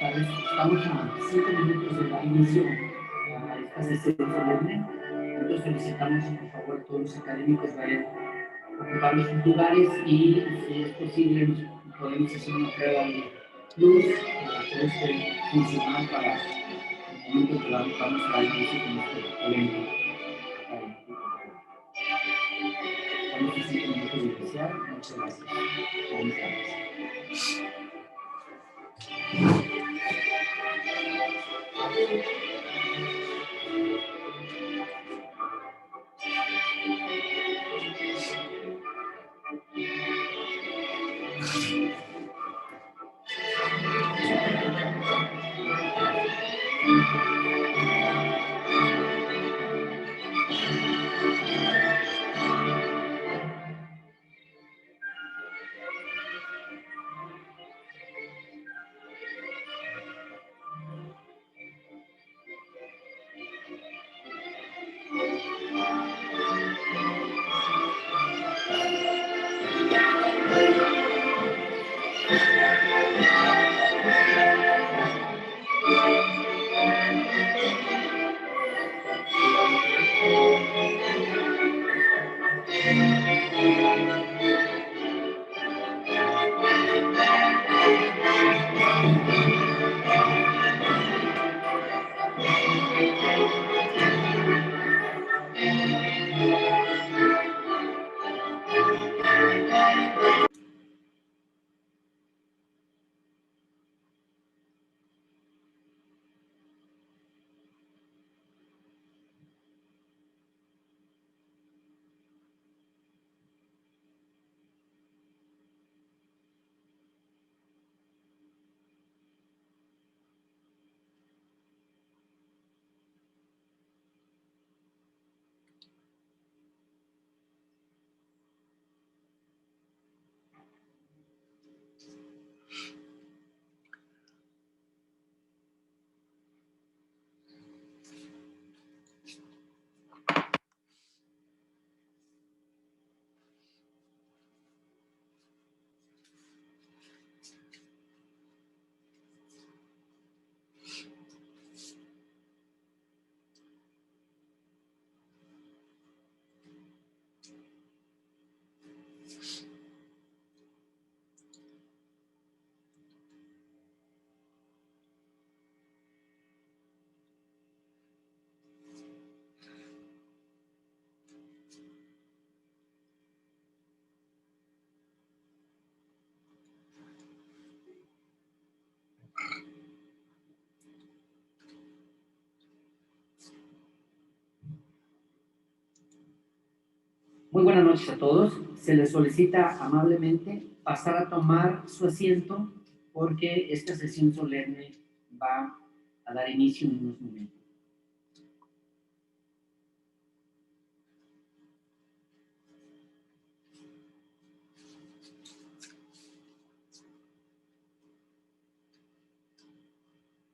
tardes. Estamos a 5 minutos de dar inicio a esta sesión solemne. Nosotros solicitamos que por favor todos los académicos vayan ocupando sus lugares y, si es posible, podemos hacer una prueba de luz que todo esté funcional para el momento que vamos a dar inicio con este evento. Vamos a 5 minutos de iniciar. Muchas gracias. Buenas tardes. Muy buenas noches a todos. Se les solicita amablemente pasar a tomar su asiento porque esta sesión solemne va a dar inicio en unos momentos.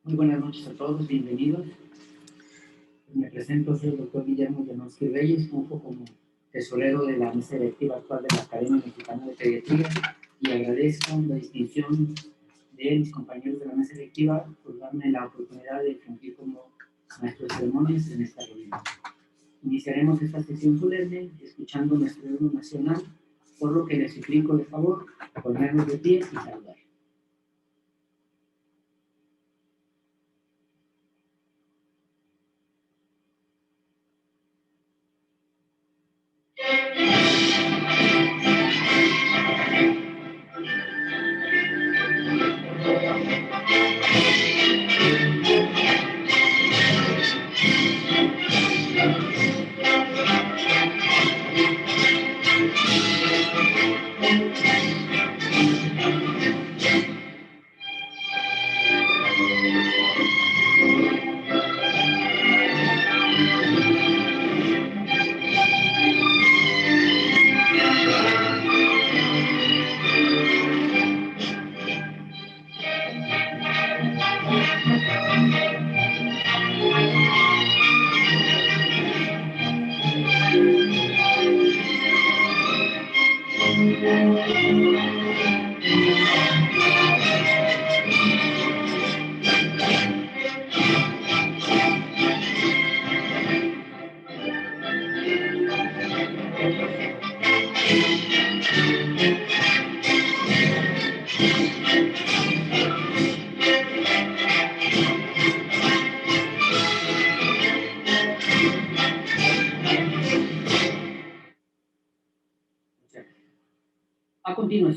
Muy buenas noches a todos, bienvenidos. Me presento, soy el doctor Guillermo Llanovsky Reyes, funjo como tesorero de la mesa directiva actual de la Academia Mexicana de Pediatría, y agradezco la distinción de mis compañeros de la mesa directiva por darme la oportunidad de fungir como maestro de ceremonias en esta reunión. Iniciaremos esta sesión solemne escuchando nuestro himno nacional, por lo que les suplico de favor ponernos de pie y saludar.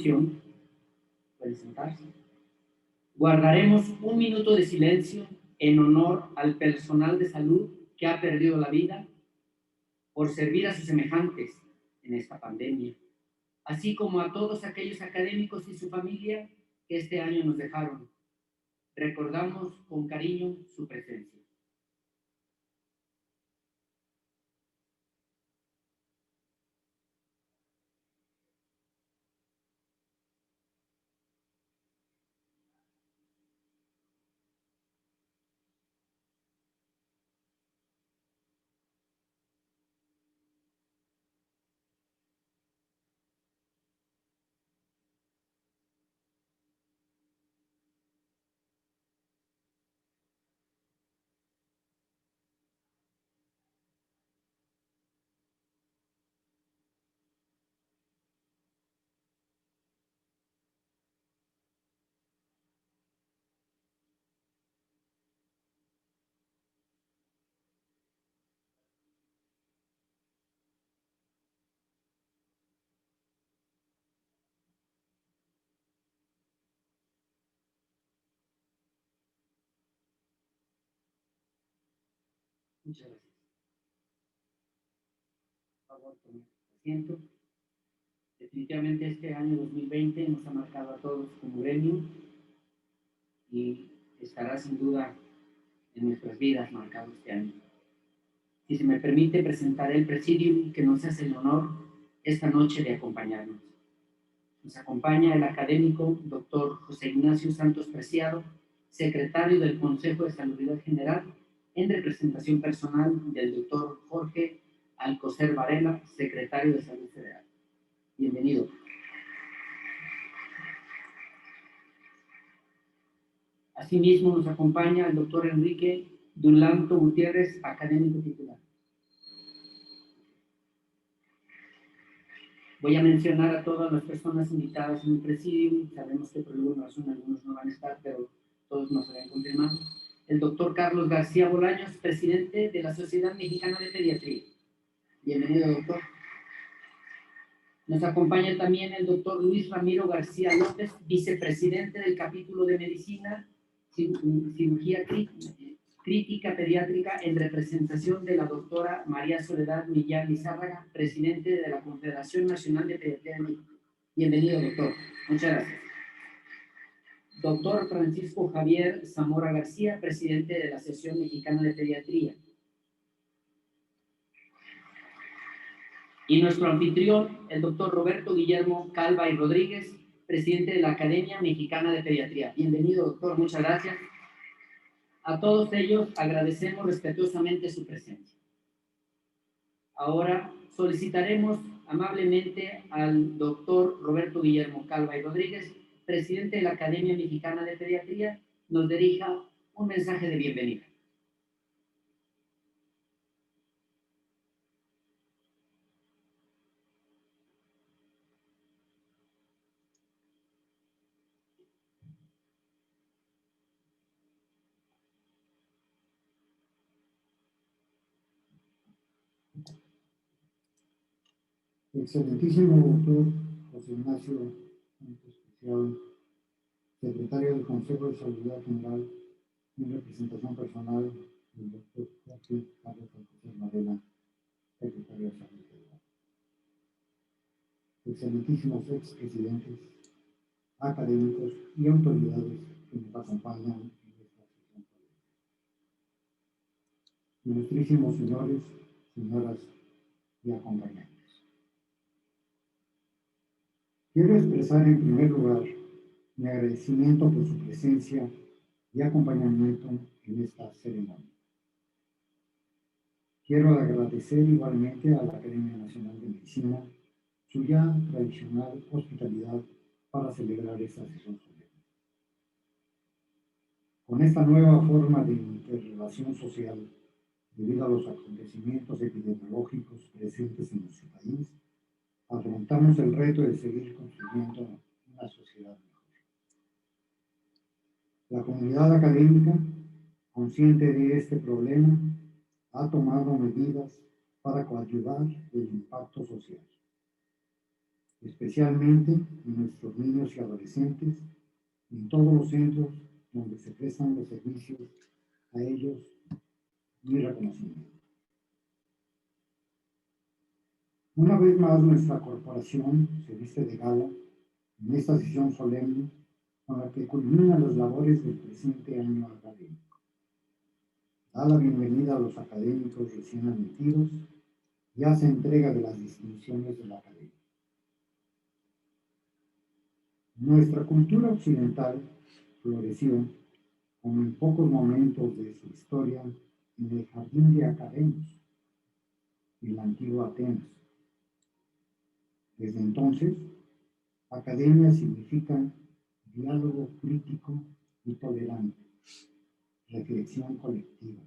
continuación, pueden sentarse, guardaremos un minuto de silencio en honor al personal de salud que ha perdido la vida por servir a sus semejantes en esta pandemia, así como a todos aquellos académicos y su familia que este año nos dejaron. Recordamos con cariño su presencia. Muchas gracias. Por favor, tomen asiento. Definitivamente este año 2020 nos ha marcado a todos como gremio y estará sin duda en nuestras vidas marcado este año. Si se me permite, presentaré el presidium que nos hace el honor esta noche de acompañarnos. Nos acompaña el académico Dr. José Ignacio Santos Preciado, secretario del Consejo de Salubridad General, en representación personal del Dr. Jorge Alcocer Varela, secretario de Salud Federal. Bienvenido. Asimismo, nos acompaña el Dr. Enrique Dulanto Gutiérrez, académico titular. Voy a mencionar a todas las personas invitadas en el presidium. Sabemos que por alguna razón algunos no van a estar, pero todos nos serán confirmados. El doctor Carlos García Bolaños, presidente de la Sociedad Mexicana de Pediatría. Bienvenido, doctor. Nos acompaña también el doctor Luis Ramiro García López, vicepresidente del capítulo de Medicina, Cirugía Crítica Pediátrica, en representación de la doctora María Soledad Millán Lizárraga, presidente de la Confederación Nacional de Pediatría de México. Bienvenido, doctor. Muchas gracias. Doctor Francisco Javier Zamora García, presidente de la Asociación Mexicana de Pediatría. Y nuestro anfitrión, el doctor Roberto Guillermo Calva y Rodríguez, presidente de la Academia Mexicana de Pediatría. Bienvenido, doctor. Muchas gracias. A todos ellos agradecemos respetuosamente su presencia. Ahora solicitaremos amablemente al doctor Roberto Guillermo Calva y Rodríguez, presidente de la Academia Mexicana de Pediatría, nos dirija un mensaje de bienvenida. Excelentísimo doctor José Ignacio Santos Preciado, secretario del Consejo de Salubridad General, en representación personal del doctor Jorge Carlos Alcocer Varela, secretario de Salud Federal. Excelentísimos expresidentes, académicos y autoridades que nos acompañan en esta sesión. Ilustrísimos señores, señoras y acompañantes. Quiero expresar en primer lugar mi agradecimiento por su presencia y acompañamiento en esta ceremonia. Quiero agradecer igualmente a la Academia Nacional de Medicina su ya tradicional hospitalidad para celebrar esta sesión solemne. Con esta nueva forma de interrelación social, debido a los acontecimientos epidemiológicos presentes en nuestro país, afrontamos el reto de seguir construyendo una sociedad mejor. La comunidad académica, consciente de este problema, ha tomado medidas para coadyuvar el impacto social. especialmente en nuestros niños y adolescentes, y en todos los centros donde se prestan los servicios a ellos, mi reconocimiento. Una vez más, nuestra corporación se viste de gala en esta sesión solemne con la que culminan las labores del presente año académico. Da la bienvenida a los académicos recién admitidos y hace entrega de las distinciones de la academia. Nuestra cultura occidental floreció, como en pocos momentos de su historia, en el jardín de Academos, en la antigua Atenas. Desde entonces, academia significa diálogo crítico y tolerante, reflexión colectiva,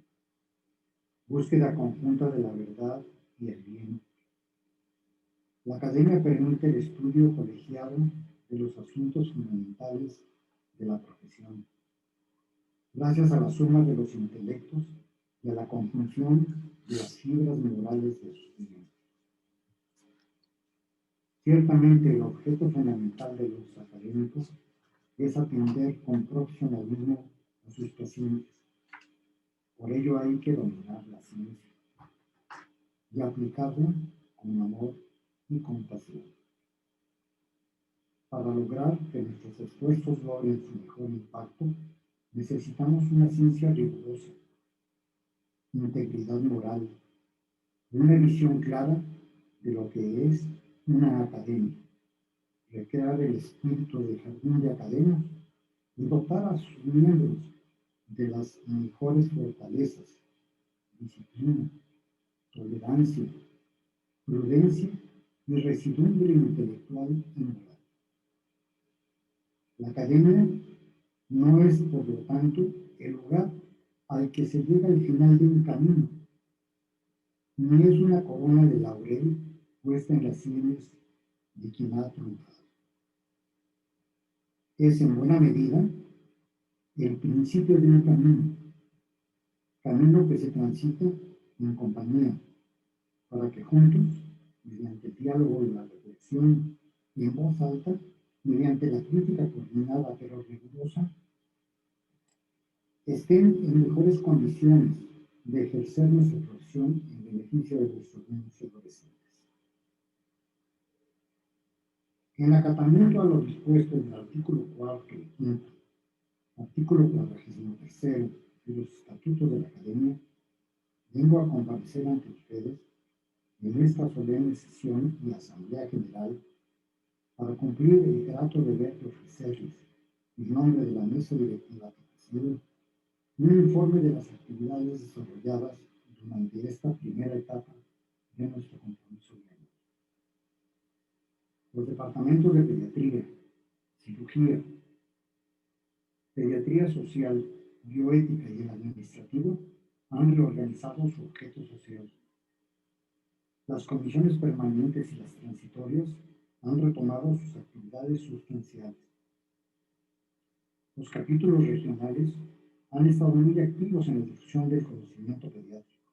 búsqueda conjunta de la verdad y el bien. La academia permite el estudio colegiado de los asuntos fundamentales de la profesión, gracias a la suma de los intelectos y a la conjunción de las fibras neurales de sus miembros. Ciertamente, el objeto fundamental de los académicos es atender con profesionalismo a sus pacientes. Por ello hay que dominar la ciencia y aplicarla con amor y compasión. Para lograr que nuestros esfuerzos logren su mejor impacto, necesitamos una ciencia rigurosa, integridad moral, una visión clara de lo que es una academia, recrear el espíritu del jardín de academias y dotar a sus miembros de las mejores fortalezas, disciplina, tolerancia, prudencia y residumbre intelectual y moral. La academia no es, por lo tanto, el lugar al que se llega al final de un camino, ni es una corona de laurel puesta en las sienes de quien ha triunfado. Es, en buena medida, el principio de un camino que se transita en compañía, para que juntos, mediante el diálogo y la reflexión y en voz alta, mediante la crítica coordinada pero rigurosa, estén en mejores condiciones de ejercer nuestra profesión en beneficio de nuestros niños y adolescentes. En acatamiento a lo dispuesto en el artículo 4 y 5, artículo 43 de los estatutos de la Academia, vengo a comparecer ante ustedes en esta solemne sesión y asamblea general para cumplir el grato deber de ofrecerles, en nombre de la mesa directiva que presido, un informe de las actividades desarrolladas durante esta primera etapa de nuestro compromiso diario. Los departamentos de pediatría, cirugía, pediatría social, bioética y el administrativo han reorganizado su objeto social. Las comisiones permanentes y las transitorias han retomado sus actividades sustanciales. Los capítulos regionales han estado muy activos en la difusión del conocimiento pediátrico.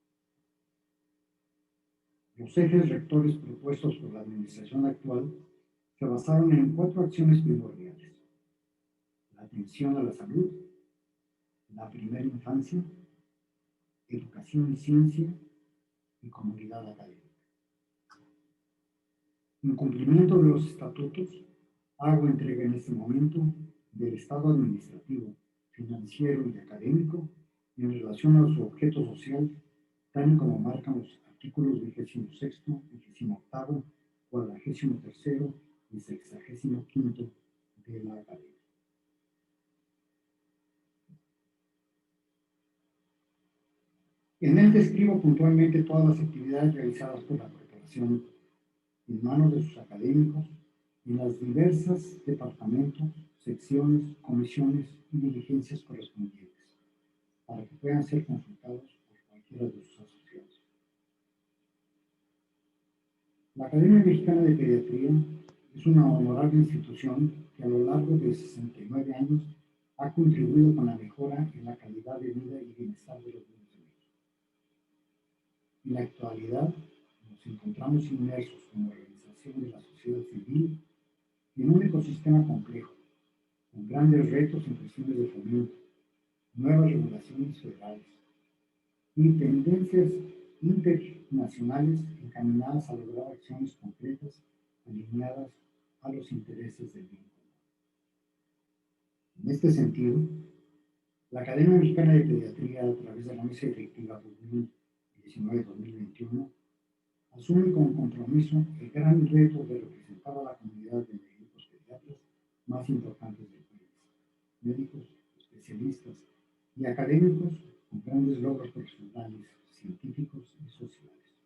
Los ejes rectores propuestos por la administración actual se basaron en 4 acciones primordiales: la atención a la salud, la primera infancia, educación y ciencia y comunidad académica. En cumplimiento de los estatutos, hago entrega en este momento del estado administrativo, financiero y académico en relación a su objeto social, tal y como marcan los artículos 26, 28, 43 y 65 de la Academia. En él describo puntualmente todas las actividades realizadas por la corporación en manos de sus académicos en los diversos departamentos, secciones, comisiones y diligencias correspondientes, para que puedan ser consultados por cualquiera de sus asociados. La Academia Mexicana de Pediatría es una honorable institución que a lo largo de 69 años ha contribuido con la mejora en la calidad de vida y bienestar de los niños de México. En la actualidad nos encontramos inmersos como organización participación de la sociedad civil en un ecosistema complejo, con grandes retos en cuestiones de fomento, nuevas regulaciones federales y tendencias internacionales encaminadas a lograr acciones concretas alineadas a los intereses del bien común. En este sentido, la Academia Mexicana de Pediatría, a través de la Mesa Directiva 2019-2021, asume con compromiso el gran reto de representar a la comunidad de médicos pediatras más importantes del país, médicos, especialistas y académicos con grandes logros profesionales, científicos y sociales,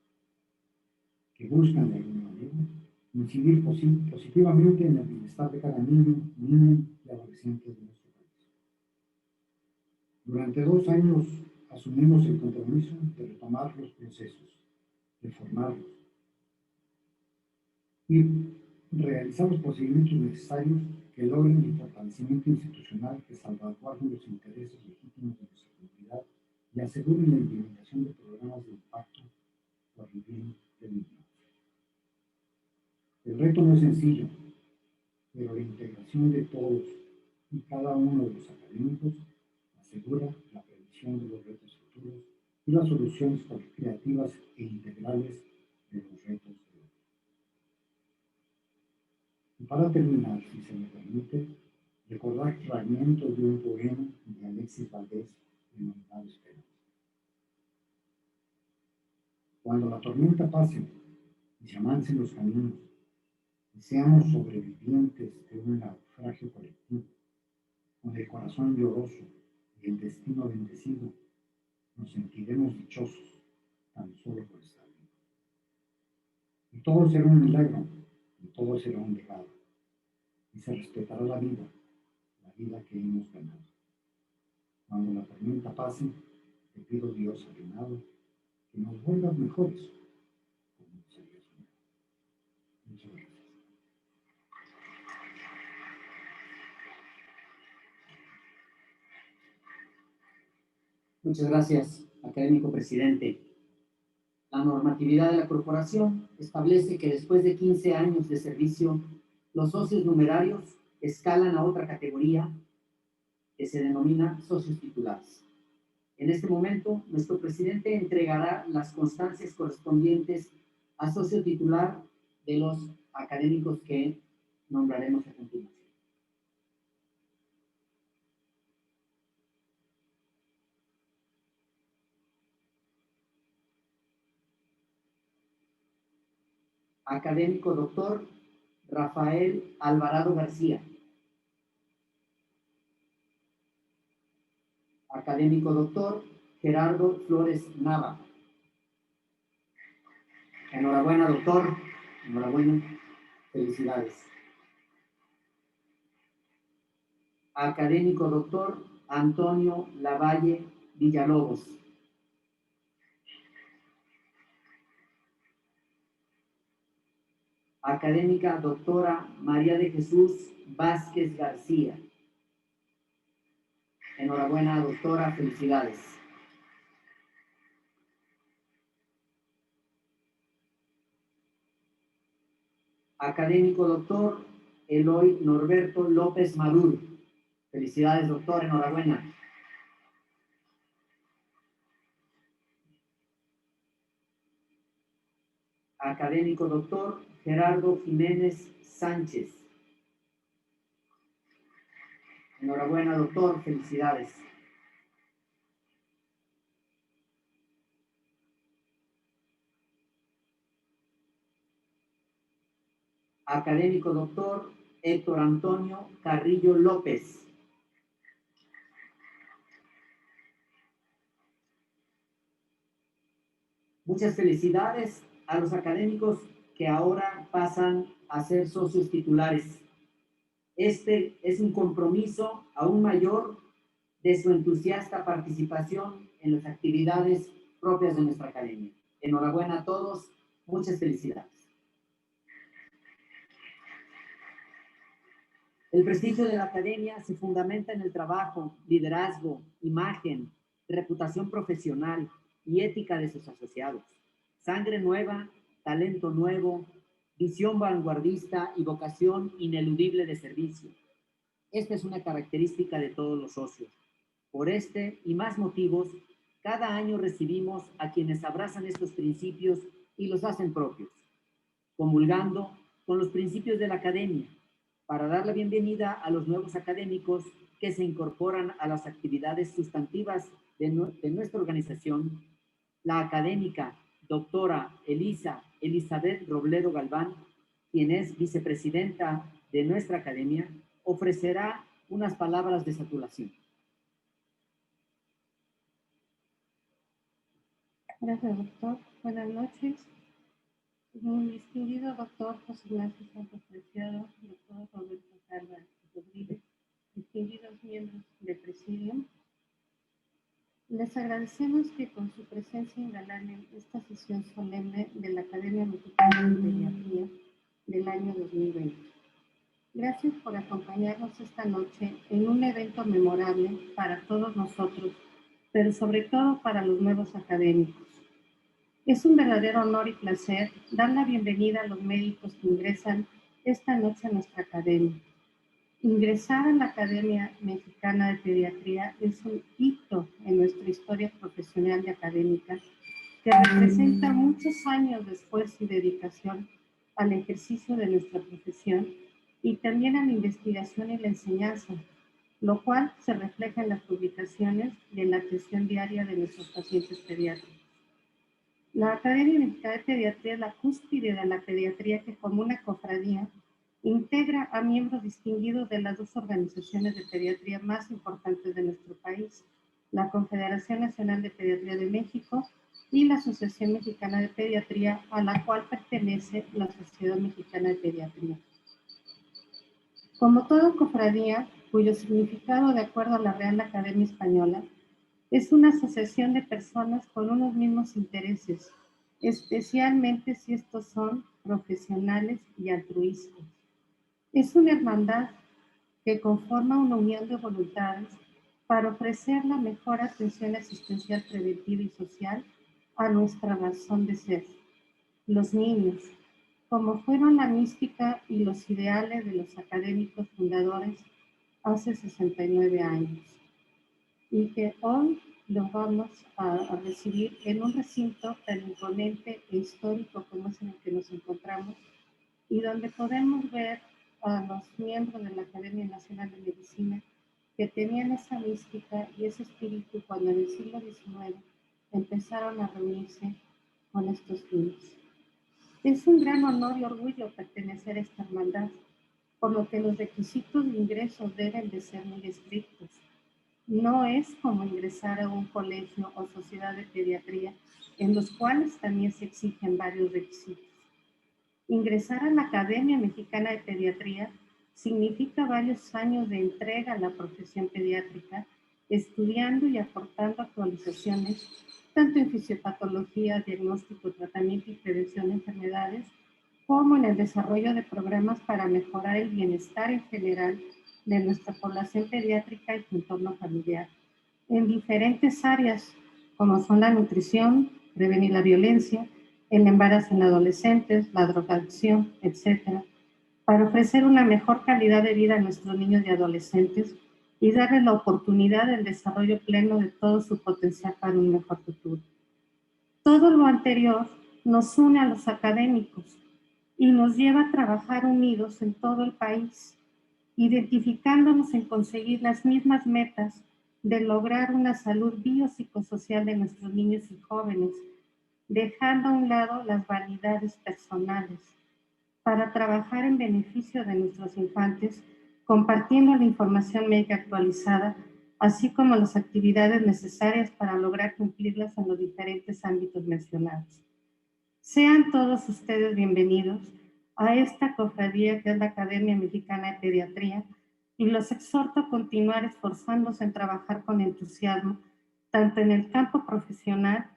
que buscan de alguna manera incidir positivamente en el bienestar de cada niño, niña y adolescente de nuestro país. Durante 2 años asumimos el compromiso de retomar los procesos, de formarlos y realizar los procedimientos necesarios que logren el fortalecimiento institucional que salvaguarden los intereses legítimos de nuestra comunidad y aseguren la implementación de programas de impacto por el bien del niño. El reto no es sencillo, pero la integración de todos y cada uno de los académicos asegura la previsión de los retos futuros y las soluciones creativas e integrales de los retos de hoy. Y para terminar, si se me permite, recordar fragmentos de un poema de Alexis Valdés denominado Esperanza. Cuando la tormenta pase y se amancen los caminos, y seamos sobrevivientes de un naufragio colectivo, con el corazón lloroso y el destino bendecido, nos sentiremos dichosos tan solo por estar vivos. Y todo será un milagro, y todo será un legado, y se respetará la vida que hemos ganado. Cuando la tormenta pase, te pido, Dios arenado, que nos vuelvas mejores, como nos había soñado. Muchas gracias. Muchas gracias, académico presidente. La normatividad de la corporación establece que después de 15 años de servicio, los socios numerarios escalan a otra categoría que se denomina socios titulares. En este momento, nuestro presidente entregará las constancias correspondientes a socio titular de los académicos que nombraremos a continuación. Académico doctor Rafael Alvarado García. Académico doctor Gerardo Flores Nava. Enhorabuena, doctor. Enhorabuena. Felicidades. Académico doctor Antonio Lavalle Villalobos. Académica doctora María de Jesús Vázquez García. Enhorabuena, doctora, felicidades. Académico doctor Eloy Norberto López Maduro. Felicidades, doctor, enhorabuena. Académico doctor Gerardo Jiménez Sánchez. Enhorabuena, doctor, felicidades. Académico doctor Héctor Antonio Carrillo López. Muchas felicidades a los académicos que ahora pasan a ser socios titulares. Este es un compromiso aún mayor de su entusiasta participación en las actividades propias de nuestra academia. Enhorabuena a todos, muchas felicidades. El prestigio de la academia se fundamenta en el trabajo, liderazgo, imagen, reputación profesional y ética de sus asociados. Sangre nueva, talento nuevo, visión vanguardista y vocación ineludible de servicio. Esta es una característica de todos los socios. Por este y más motivos, cada año recibimos a quienes abrazan estos principios y los hacen propios, comulgando con los principios de la academia, para dar la bienvenida a los nuevos académicos que se incorporan a las actividades sustantivas de nuestra organización. La académica doctora Elizabeth Robledo Galván, quien es vicepresidenta de nuestra academia, ofrecerá unas palabras de saturación. Gracias, doctor. Buenas noches. Mi distinguido doctor José Ignacio Santos Preciado, doctor Roberto Carva Rodríguez, distinguidos miembros del Presidium, les agradecemos que con su presencia engalanen esta sesión solemne de la Academia Mexicana de Pediatría del año 2020. Gracias por acompañarnos esta noche en un evento memorable para todos nosotros, pero sobre todo para los nuevos académicos. Es un verdadero honor y placer dar la bienvenida a los médicos que ingresan esta noche a nuestra academia. Ingresar a la Academia Mexicana de Pediatría es un hito en nuestra historia profesional y académica que representa muchos años de esfuerzo y dedicación al ejercicio de nuestra profesión y también a la investigación y la enseñanza, lo cual se refleja en las publicaciones y en la atención diaria de nuestros pacientes pediátricos. La Academia Mexicana de Pediatría es la cúspide de la pediatría que, como una cofradía, integra a miembros distinguidos de las dos organizaciones de pediatría más importantes de nuestro país, la Confederación Nacional de Pediatría de México y la Asociación Mexicana de Pediatría, a la cual pertenece la Sociedad Mexicana de Pediatría. Como toda cofradía, cuyo significado, de acuerdo a la Real Academia Española, es una asociación de personas con unos mismos intereses, especialmente si estos son profesionales y altruistas. Es una hermandad que conforma una unión de voluntades para ofrecer la mejor atención asistencial preventiva y social a nuestra razón de ser, los niños, como fueron la mística y los ideales de los académicos fundadores hace 69 años, y que hoy los vamos a recibir en un recinto tan imponente e histórico como es en el que nos encontramos, y donde podemos ver a los miembros de la Academia Nacional de Medicina que tenían esa mística y ese espíritu cuando en el siglo XIX empezaron a reunirse con estos fines. Es un gran honor y orgullo pertenecer a esta hermandad, por lo que los requisitos de ingreso deben de ser muy estrictos. No es como ingresar a un colegio o sociedad de pediatría, en los cuales también se exigen varios requisitos. Ingresar a la Academia Mexicana de Pediatría significa varios años de entrega a la profesión pediátrica, estudiando y aportando actualizaciones, tanto en fisiopatología, diagnóstico, tratamiento y prevención de enfermedades, como en el desarrollo de programas para mejorar el bienestar en general de nuestra población pediátrica y su entorno familiar, en diferentes áreas, como son la nutrición, prevenir la violencia, el embarazo en adolescentes, la drogadicción, etc., para ofrecer una mejor calidad de vida a nuestros niños y adolescentes y darles la oportunidad del desarrollo pleno de todo su potencial para un mejor futuro. Todo lo anterior nos une a los académicos y nos lleva a trabajar unidos en todo el país, identificándonos en conseguir las mismas metas de lograr una salud biopsicosocial de nuestros niños y jóvenes, dejando a un lado las vanidades personales, para trabajar en beneficio de nuestros infantes, compartiendo la información médica actualizada, así como las actividades necesarias para lograr cumplirlas en los diferentes ámbitos mencionados. Sean todos ustedes bienvenidos a esta cofradía que es la Academia Mexicana de Pediatría, y los exhorto a continuar esforzándose en trabajar con entusiasmo, tanto en el campo profesional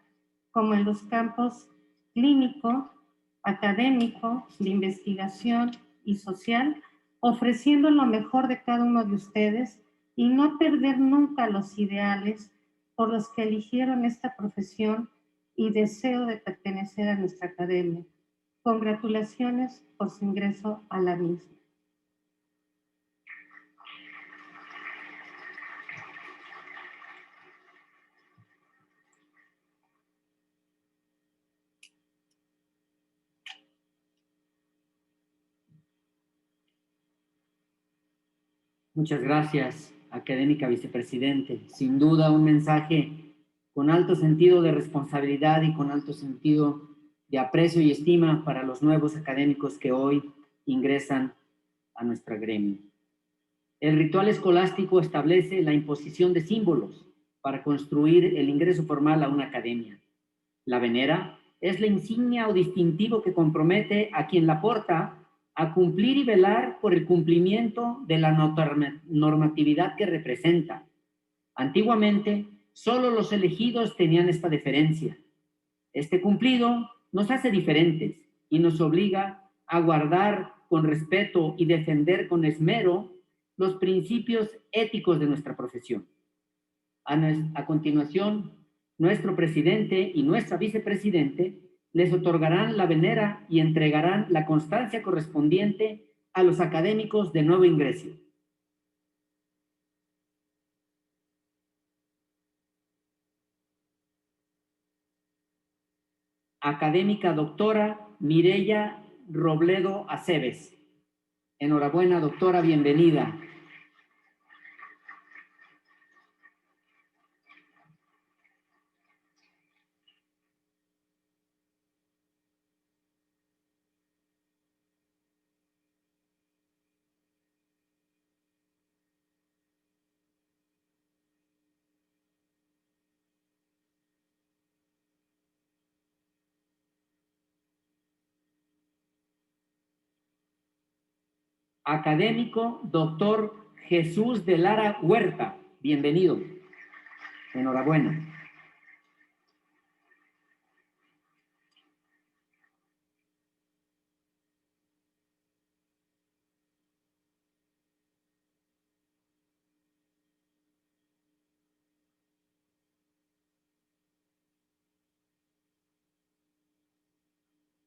como en los campos clínico, académico, de investigación y social, ofreciendo lo mejor de cada uno de ustedes y no perder nunca los ideales por los que eligieron esta profesión y deseo de pertenecer a nuestra academia. Congratulaciones por su ingreso a la misma. Muchas gracias, académica vicepresidente. Sin duda un mensaje con alto sentido de responsabilidad y con alto sentido de aprecio y estima para los nuevos académicos que hoy ingresan a nuestra gremio. El ritual escolástico establece la imposición de símbolos para construir el ingreso formal a una academia. La venera es la insignia o distintivo que compromete a quien la porta a cumplir y velar por el cumplimiento de la normatividad que representa. Antiguamente, solo los elegidos tenían esta deferencia. Este cumplido nos hace diferentes y nos obliga a guardar con respeto y defender con esmero los principios éticos de nuestra profesión. A continuación, nuestro presidente y nuestra vicepresidente les otorgarán la venera y entregarán la constancia correspondiente a los académicos de nuevo ingreso. Académica doctora Mireya Robledo Aceves. Enhorabuena, doctora, bienvenida. Académico doctor Jesús de Lara Huerta. Bienvenido. Enhorabuena.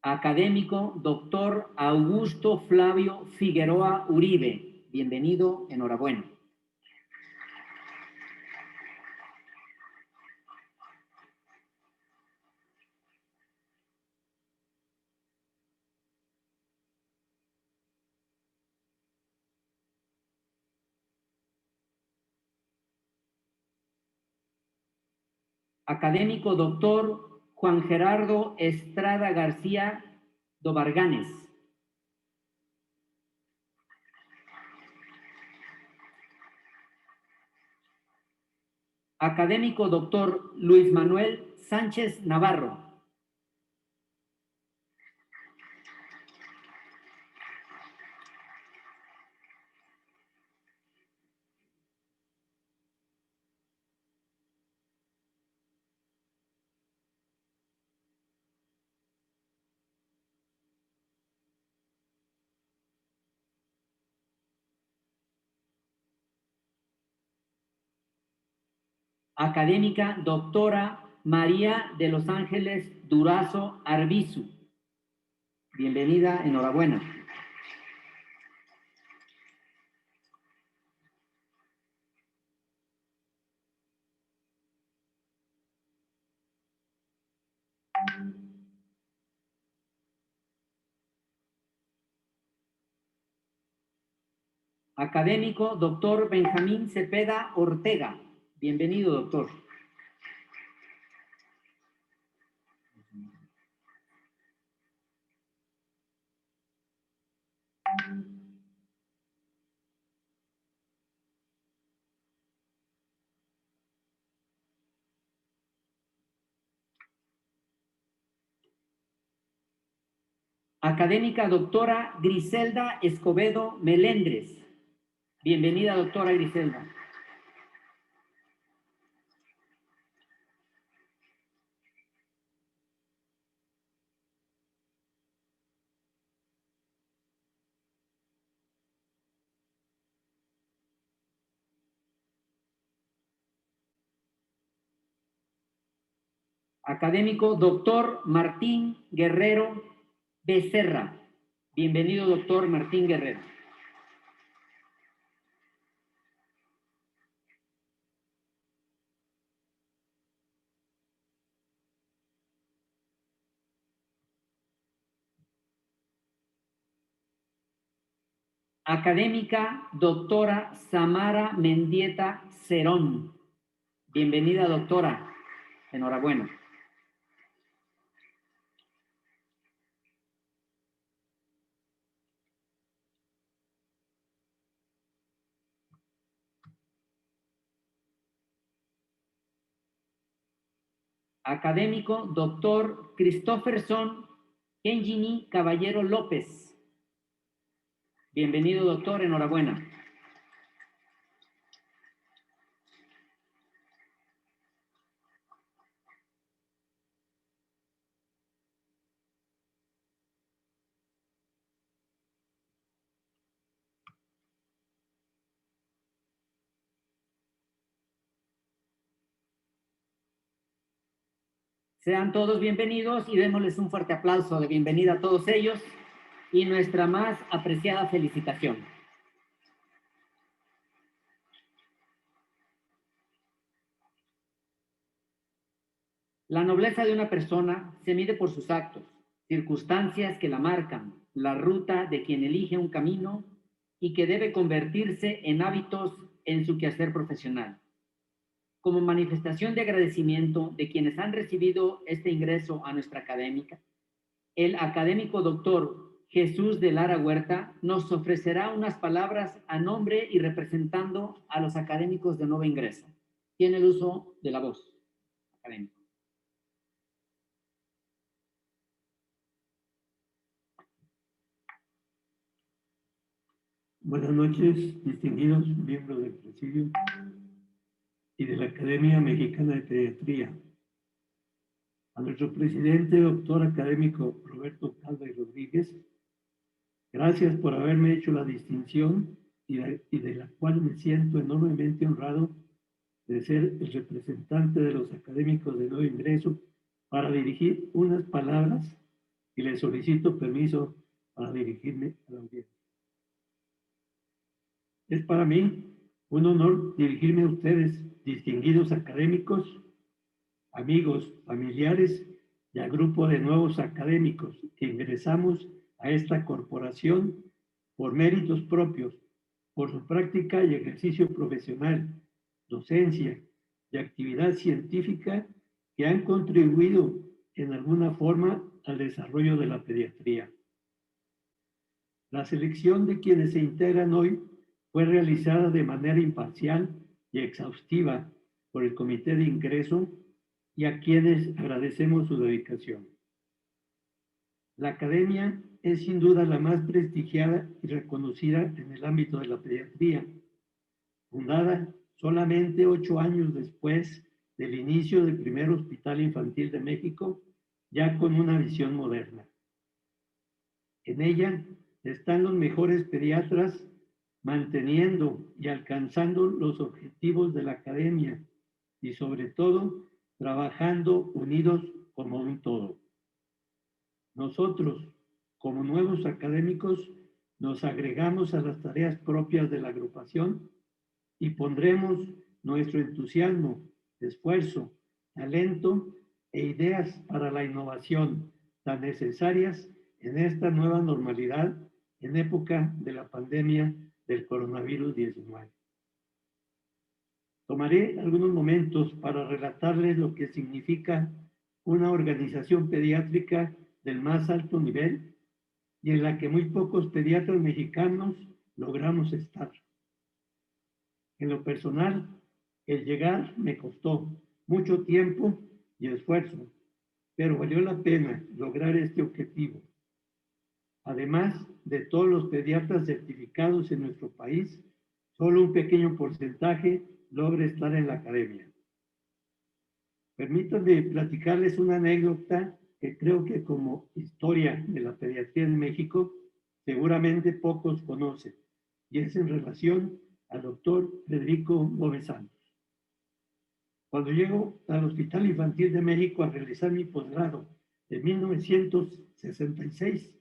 Académico doctor Augusto Flavio Figueroa Uribe. Bienvenido, enhorabuena. Académico doctor Juan Gerardo Estrada García Dobarganes. Académico doctor Luis Manuel Sánchez Navarro. Académica doctora María de los Ángeles Durazo Arbizu. Bienvenida, enhorabuena. Académico doctor Benjamín Cepeda Ortega. Bienvenido, doctor. Académica doctora Griselda Escobedo Melendres. Bienvenida, doctora Griselda. Académico doctor Martín Guerrero Becerra. Bienvenido, doctor Martín Guerrero. Académica doctora Samara Mendieta Cerón. Bienvenida, doctora. Enhorabuena. Académico doctor Christopherson Kenjini Caballero López. Bienvenido, doctor. Enhorabuena. Sean todos bienvenidos y démosles un fuerte aplauso de bienvenida a todos ellos y nuestra más apreciada felicitación. La nobleza de una persona se mide por sus actos, circunstancias que la marcan, la ruta de quien elige un camino y que debe convertirse en hábitos en su quehacer profesional. Como manifestación de agradecimiento de quienes han recibido este ingreso a nuestra académica, el académico doctor Jesús de Lara Huerta nos ofrecerá unas palabras a nombre y representando a los académicos de nuevo ingreso. Tiene el uso de la voz, académico. Buenas noches, distinguidos miembros del Presidio y de la Academia Mexicana de Pediatría. A nuestro presidente, doctor académico Roberto Calva y Rodríguez, gracias por haberme hecho la distinción y de la cual me siento enormemente honrado de ser el representante de los académicos de nuevo ingreso para dirigir unas palabras y les solicito permiso para dirigirme a la audiencia. Es para mí un honor dirigirme a ustedes, distinguidos académicos, amigos, familiares y al grupo de nuevos académicos que ingresamos a esta corporación por méritos propios, por su práctica y ejercicio profesional, docencia y actividad científica que han contribuido en alguna forma al desarrollo de la pediatría. La selección de quienes se integran hoy fue realizada de manera imparcial y exhaustiva por el Comité de Ingreso y a quienes agradecemos su dedicación. La Academia es sin duda la más prestigiada y reconocida en el ámbito de la pediatría, fundada solamente 8 años después del inicio del primer hospital infantil de México, ya con una visión moderna. En ella están los mejores pediatras manteniendo y alcanzando los objetivos de la academia y sobre todo trabajando unidos como un todo. Nosotros, como nuevos académicos, nos agregamos a las tareas propias de la agrupación y pondremos nuestro entusiasmo, esfuerzo, talento e ideas para la innovación tan necesarias en esta nueva normalidad en época de la pandemia del coronavirus 19. Tomaré algunos momentos para relatarles lo que significa una organización pediátrica del más alto nivel y en la que muy pocos pediatras mexicanos logramos estar. En lo personal, el llegar me costó mucho tiempo y esfuerzo, pero valió la pena lograr este objetivo. Además de todos los pediatras certificados en nuestro país, solo un pequeño porcentaje logra estar en la academia. Permítanme platicarles una anécdota que creo que como historia de la pediatría en México seguramente pocos conocen, y es en relación al doctor Federico Gómez Santos. Cuando llego al Hospital Infantil de México a realizar mi posgrado En 1966,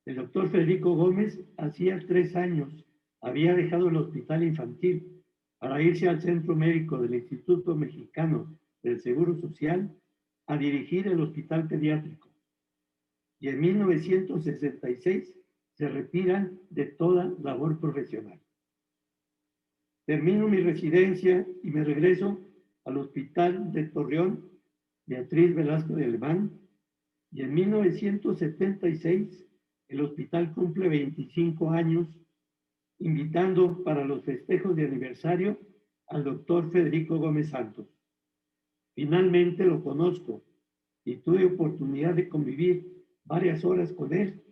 el doctor Federico Gómez hacía 3 años había dejado el hospital infantil para irse al centro médico del Instituto Mexicano del Seguro Social a dirigir el hospital pediátrico. Y en 1966 se retiran de toda labor profesional. Termino mi residencia y me regreso al Hospital de Torreón, Beatriz Velasco de Alemán, y en 1976 el hospital cumple 25 años, invitando para los festejos de aniversario al doctor Federico Gómez Santos. Finalmente lo conozco y tuve oportunidad de convivir varias horas con él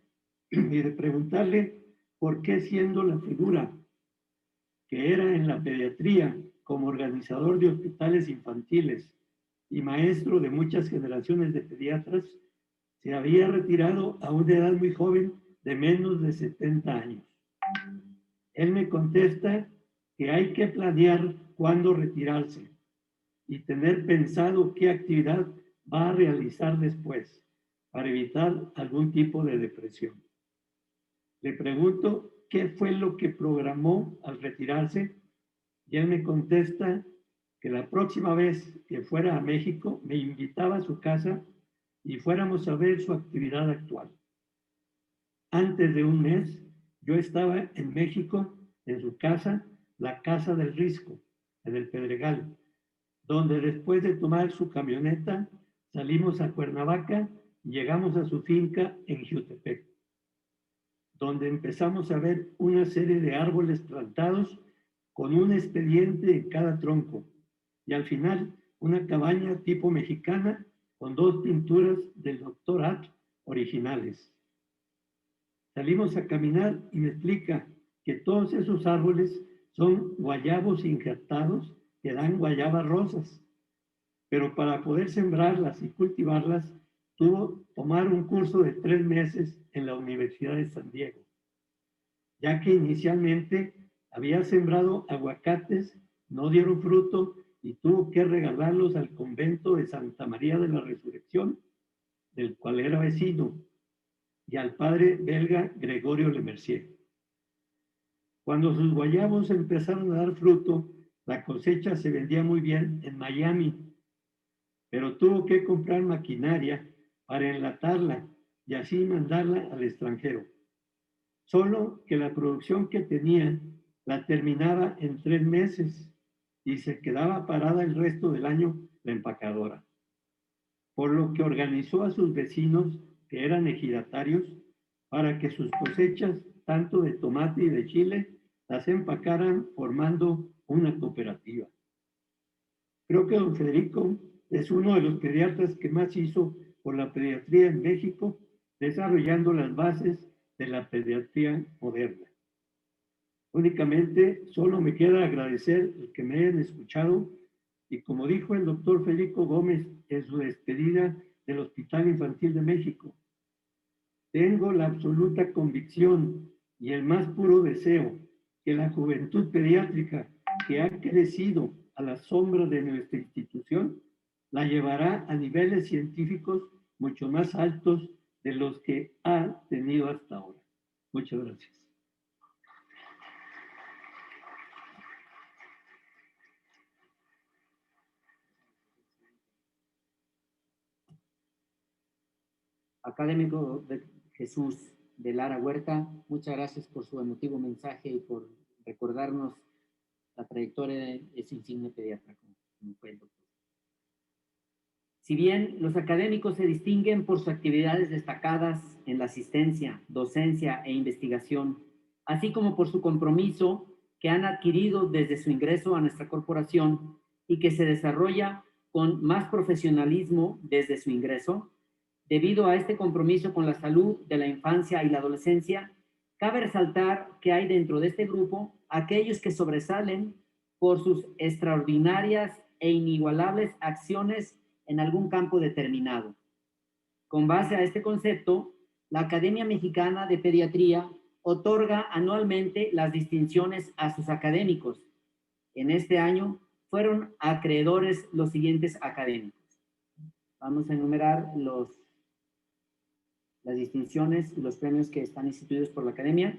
y de preguntarle por qué, siendo la figura que era en la pediatría como organizador de hospitales infantiles y maestro de muchas generaciones de pediatras, se había retirado a una edad muy joven de menos de 70 años. Él me contesta que hay que planear cuándo retirarse y tener pensado qué actividad va a realizar después para evitar algún tipo de depresión. Le pregunto qué fue lo que programó al retirarse y él me contesta que la próxima vez que fuera a México me invitaba a su casa y fuéramos a ver su actividad actual. Antes de un mes, yo estaba en México, en su casa, la Casa del Risco, en el Pedregal, donde después de tomar su camioneta, salimos a Cuernavaca y llegamos a su finca en Jiutepec, donde empezamos a ver una serie de árboles plantados con un expediente en cada tronco, y al final una cabaña tipo mexicana con 2 pinturas del Dr. Att originales. Salimos a caminar y me explica que todos esos árboles son guayabos injertados que dan guayabas rosas, pero para poder sembrarlas y cultivarlas tuvo que tomar un curso de 3 meses en la Universidad de San Diego, ya que inicialmente había sembrado aguacates, no dieron fruto y tuvo que regalarlos al convento de Santa María de la Resurrección, del cual era vecino, y al padre belga Gregorio Lemercier. Cuando sus guayabos empezaron a dar fruto, la cosecha se vendía muy bien en Miami, pero tuvo que comprar maquinaria para enlatarla y así mandarla al extranjero. Solo que la producción que tenía la terminaba en 3 meses y se quedaba parada el resto del año la empacadora. Por lo que organizó a sus vecinos, que eran ejidatarios, para que sus cosechas, tanto de tomate y de chile, las empacaran formando una cooperativa. Creo que don Federico es uno de los pediatras que más hizo por la pediatría en México, desarrollando las bases de la pediatría moderna. Únicamente solo me queda agradecer el que me hayan escuchado y, como dijo el doctor Federico Gómez en su despedida del Hospital Infantil de México, tengo la absoluta convicción y el más puro deseo que la juventud pediátrica que ha crecido a la sombra de nuestra institución la llevará a niveles científicos mucho más altos de los que ha tenido hasta ahora. Muchas gracias. Académico de Jesús de Lara Huerta, muchas gracias por su emotivo mensaje y por recordarnos la trayectoria de ese insigne pediatra como fue el doctor. Si bien los académicos se distinguen por sus actividades destacadas en la asistencia, docencia e investigación, así como por su compromiso que han adquirido desde su ingreso a nuestra corporación y que se desarrolla con más profesionalismo desde su ingreso, debido a este compromiso con la salud de la infancia y la adolescencia, cabe resaltar que hay dentro de este grupo aquellos que sobresalen por sus extraordinarias e inigualables acciones en algún campo determinado. Con base a este concepto, la Academia Mexicana de Pediatría otorga anualmente las distinciones a sus académicos. En este año fueron acreedores los siguientes académicos. Vamos a enumerar los las distinciones y los premios que están instituidos por la Academia.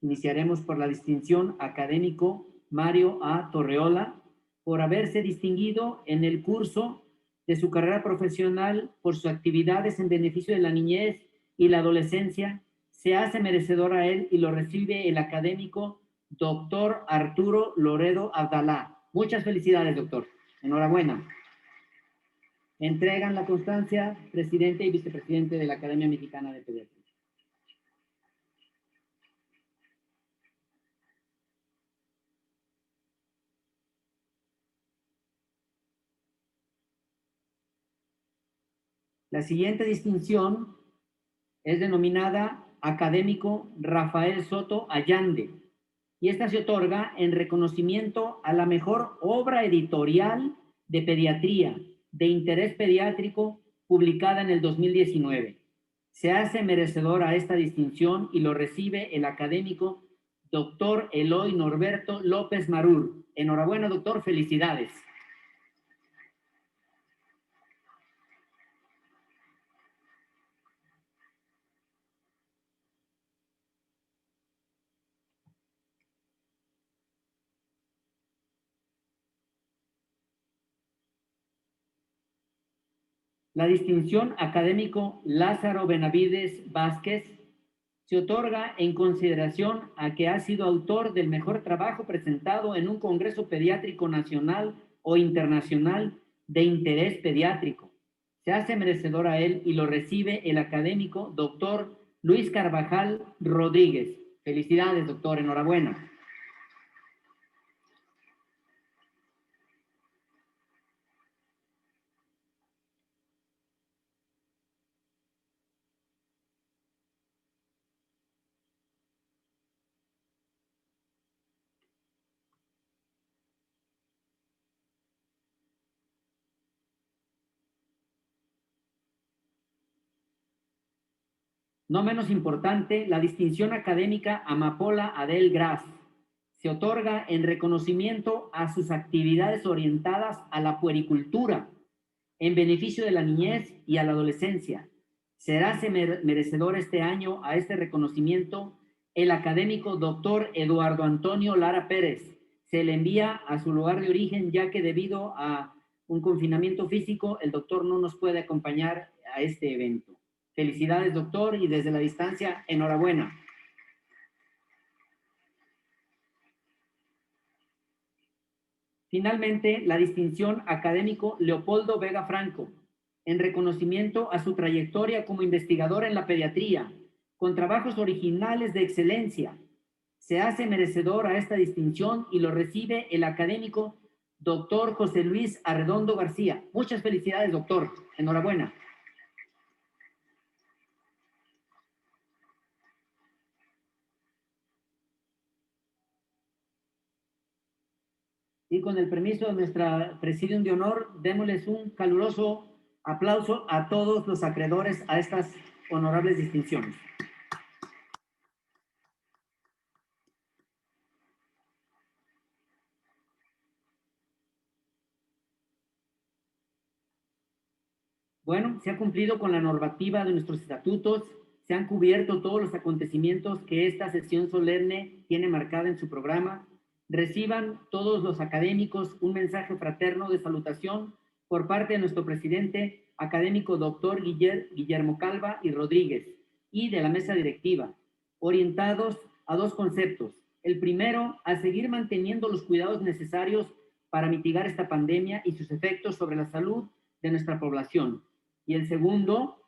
Iniciaremos por la distinción académico Mario A. Torreola, por haberse distinguido en el curso de su carrera profesional por sus actividades en beneficio de la niñez y la adolescencia. Se hace merecedor a él y lo recibe el académico doctor Arturo Loredo Abdalá. Muchas felicidades, doctor. Enhorabuena. Entregan la constancia presidente y vicepresidente de la Academia Mexicana de Pediatría. La siguiente distinción es denominada académico Rafael Soto Allande, y esta se otorga en reconocimiento a la mejor obra editorial de pediatría de interés pediátrico publicada en el 2019. Se hace merecedor a esta distinción y lo recibe el académico doctor Eloy Norberto López Marur. Enhorabuena, doctor, felicidades. La distinción académico Lázaro Benavides Vázquez se otorga en consideración a que ha sido autor del mejor trabajo presentado en un congreso pediátrico nacional o internacional de interés pediátrico. Se hace merecedor a él y lo recibe el académico doctor Luis Carvajal Rodríguez. Felicidades, doctor, enhorabuena. No menos importante, la distinción académica Amapola Adel Gras se otorga en reconocimiento a sus actividades orientadas a la puericultura en beneficio de la niñez y a la adolescencia. Será merecedor este año a este reconocimiento el académico doctor Eduardo Antonio Lara Pérez. Se le envía a su lugar de origen, ya que debido a un confinamiento físico, el doctor no nos puede acompañar a este evento. Felicidades, doctor, y desde la distancia, enhorabuena. Finalmente, la distinción académico Leopoldo Vega Franco, en reconocimiento a su trayectoria como investigador en la pediatría, con trabajos originales de excelencia. Se hace merecedor a esta distinción y lo recibe el académico doctor José Luis Arredondo García. Muchas felicidades, doctor. Enhorabuena. Y con el permiso de nuestra Presidium de Honor, démosles un caluroso aplauso a todos los acreedores a estas honorables distinciones. Bueno, se ha cumplido con la normativa de nuestros estatutos, se han cubierto todos los acontecimientos que esta sesión solemne tiene marcada en su programa. Reciban todos los académicos un mensaje fraterno de salutación por parte de nuestro presidente académico doctor Guillermo Calva y Rodríguez y de la mesa directiva, orientados a dos conceptos. El primero, a seguir manteniendo los cuidados necesarios para mitigar esta pandemia y sus efectos sobre la salud de nuestra población. Y el segundo,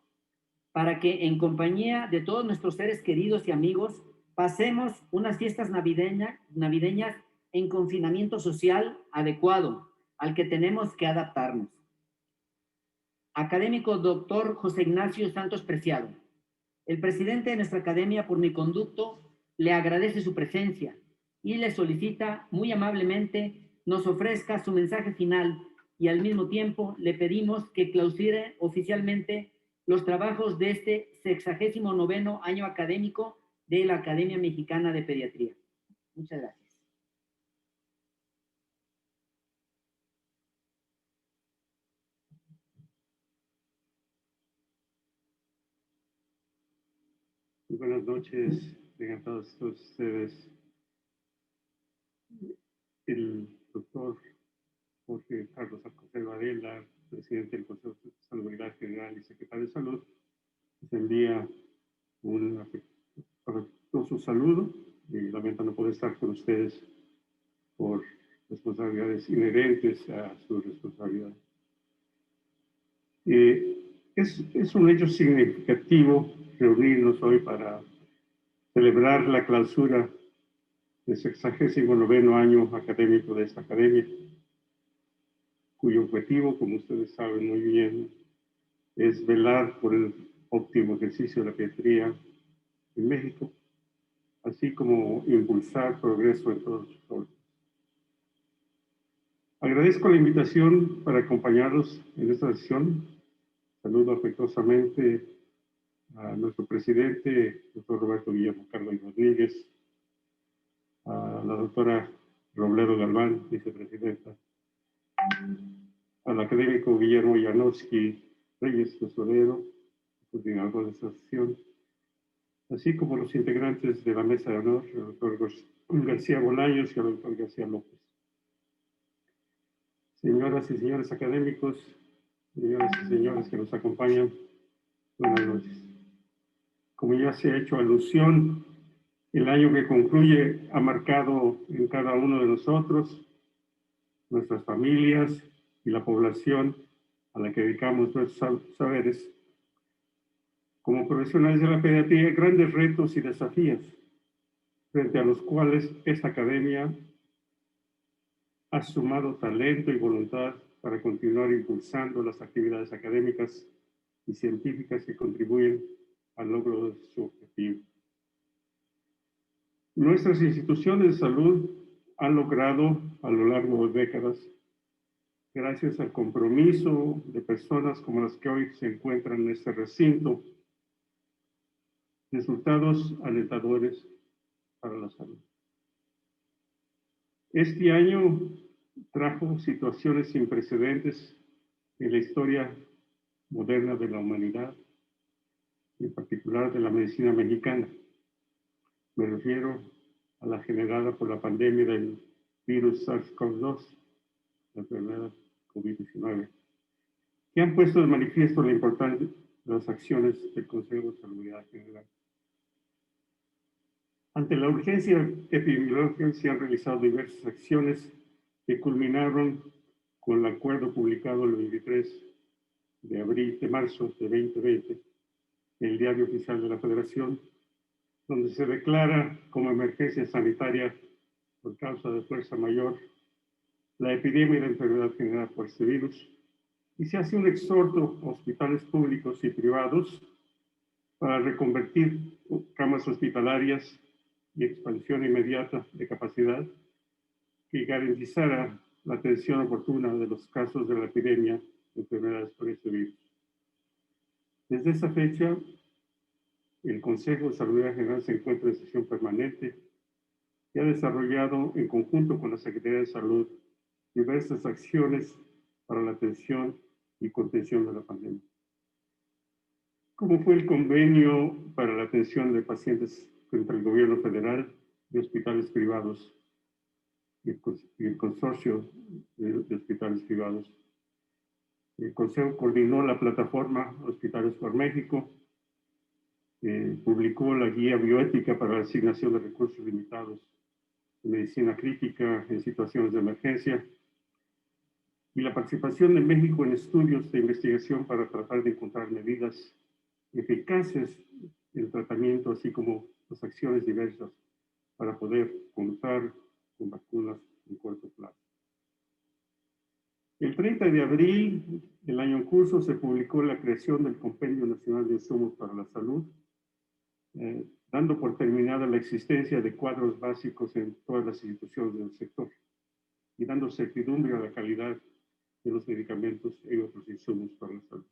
para que en compañía de todos nuestros seres queridos y amigos pasemos unas fiestas navideñas en confinamiento social adecuado al que tenemos que adaptarnos. Académico doctor José Ignacio Santos Preciado, el presidente de nuestra academia, por mi conducto, le agradece su presencia y le solicita muy amablemente nos ofrezca su mensaje final, y al mismo tiempo le pedimos que clausure oficialmente los trabajos de este 69º año académico de la Academia Mexicana de Pediatría. Muchas gracias. Muy buenas noches, tengan todos ustedes. El doctor Jorge Carlos Alcocer Varela, presidente del Consejo de Salubridad General y secretario de Salud, les envía un afectuoso saludo y lamento no poder estar con ustedes por responsabilidades inherentes a su responsabilidad. Es un hecho significativo reunirnos hoy para celebrar la clausura del 69º año académico de esta academia, cuyo objetivo, como ustedes saben muy bien, es velar por el óptimo ejercicio de la pediatría en México, así como impulsar progreso en todos sus órdenes. Agradezco la invitación para acompañarlos en esta sesión. Saludo afectuosamente a nuestro presidente, doctor Roberto Guillermo Carlos Rodríguez, a la doctora Robledo Galván, vicepresidenta, al académico Guillermo Janowski Reyes, tesorero, coordinador de esta sesión, así como los integrantes de la mesa de honor, el doctor García Bolaños y el doctor García López. Señoras y señores académicos, señoras y señores que nos acompañan, buenas noches. Como ya se ha hecho alusión, el año que concluye ha marcado en cada uno de nosotros, nuestras familias y la población a la que dedicamos nuestros saberes, como profesionales de la pediatría, grandes retos y desafíos, frente a los cuales esta academia ha sumado talento y voluntad para continuar impulsando las actividades académicas y científicas que contribuyen al logro de su objetivo. Nuestras instituciones de salud han logrado a lo largo de décadas, gracias al compromiso de personas como las que hoy se encuentran en este recinto, resultados alentadores para la salud. Este año trajo situaciones sin precedentes en la historia moderna de la humanidad, en particular de la medicina mexicana. Me refiero a la generada por la pandemia del virus SARS-CoV-2, la enfermedad COVID-19, que han puesto de manifiesto la importancia de las acciones del Consejo de Salubridad General. Ante la urgencia epidemiológica se han realizado diversas acciones que culminaron con el acuerdo publicado el 23 de marzo de 2020 en el Diario Oficial de la Federación, donde se declara como emergencia sanitaria por causa de fuerza mayor la epidemia de enfermedad generada por este virus, y se hace un exhorto a hospitales públicos y privados para reconvertir camas hospitalarias y expansión inmediata de capacidad que garantizara la atención oportuna de los casos de la epidemia de enfermedades por este virus. Desde esa fecha, el Consejo de Salubridad General se encuentra en sesión permanente y ha desarrollado, en conjunto con la Secretaría de Salud, diversas acciones para la atención y contención de la pandemia. ¿Cómo fue el convenio para la atención de pacientes entre el gobierno federal y hospitales privados y el consorcio de hospitales privados? El Consejo coordinó la plataforma Hospitales por México, publicó la guía bioética para la asignación de recursos limitados de medicina crítica en situaciones de emergencia, y la participación de México en estudios de investigación para tratar de encontrar medidas eficaces en el tratamiento, así como las acciones diversas para poder contar con vacunas en corto plazo. El 30 de abril del año en curso se publicó la creación del Compendio Nacional de Insumos para la Salud, dando por terminada la existencia de cuadros básicos en todas las instituciones del sector y dando certidumbre a la calidad de los medicamentos y otros insumos para la salud.